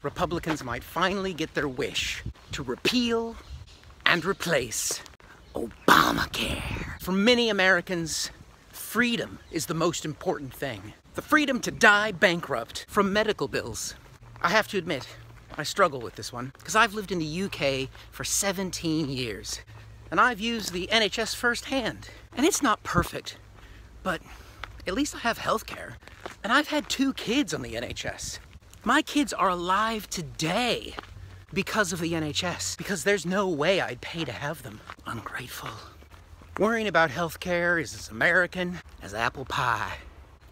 Republicans might finally get their wish to repeal and replace Obamacare. For many Americans, freedom is the most important thing. The freedom to die bankrupt from medical bills. I have to admit, I struggle with this one because I've lived in the UK for 17 years and I've used the NHS firsthand. And it's not perfect, but at least I have healthcare. And I've had 2 kids on the NHS. My kids are alive today because of the NHS, because there's no way I'd pay to have them. Ungrateful. Worrying about healthcare is as American as apple pie.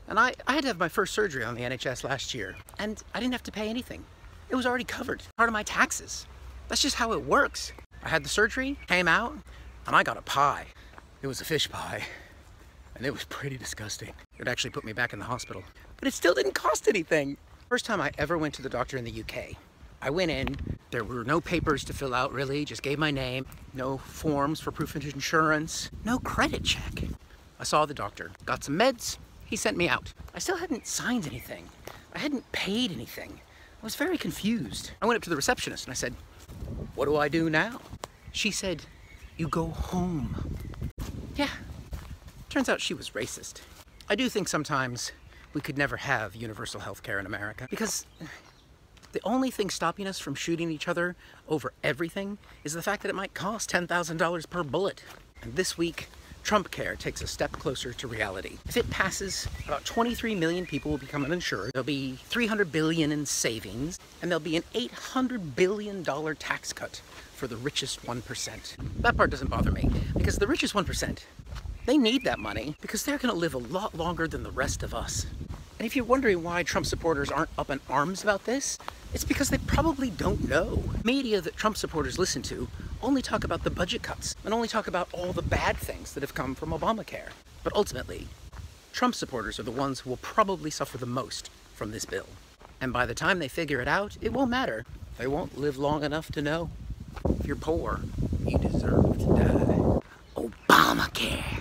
And I had to have my first surgery on the NHS last year, and I didn't have to pay anything. It was already covered, part of my taxes. That's just how it works. I had the surgery, came out, and I got a pie. It was a fish pie, and it was pretty disgusting. It actually put me back in the hospital, but it still didn't cost anything. First time I ever went to the doctor in the UK. I went in, there were no papers to fill out really, just gave my name, no forms for proof of insurance, no credit check. I saw the doctor, got some meds, he sent me out. I still hadn't signed anything. I hadn't paid anything. I was very confused. I went up to the receptionist and I said, "What do I do now?" She said, "You go home." Yeah, turns out she was racist. I do think sometimes we could never have universal health care in America because the only thing stopping us from shooting each other over everything is the fact that it might cost $10,000 per bullet. And this week, Trump Care takes a step closer to reality. If it passes, about 23 million people will become uninsured. There'll be $300 billion in savings, and there'll be an $800 billion tax cut for the richest 1%. That part doesn't bother me, because the richest 1%, they need that money because they're gonna live a lot longer than the rest of us. And if you're wondering why Trump supporters aren't up in arms about this, it's because they probably don't know. Media that Trump supporters listen to only talk about the budget cuts and only talk about all the bad things that have come from Obamacare. But ultimately, Trump supporters are the ones who will probably suffer the most from this bill. And by the time they figure it out, it won't matter. They won't live long enough to know. If you're poor, you deserve to die. Obamacare.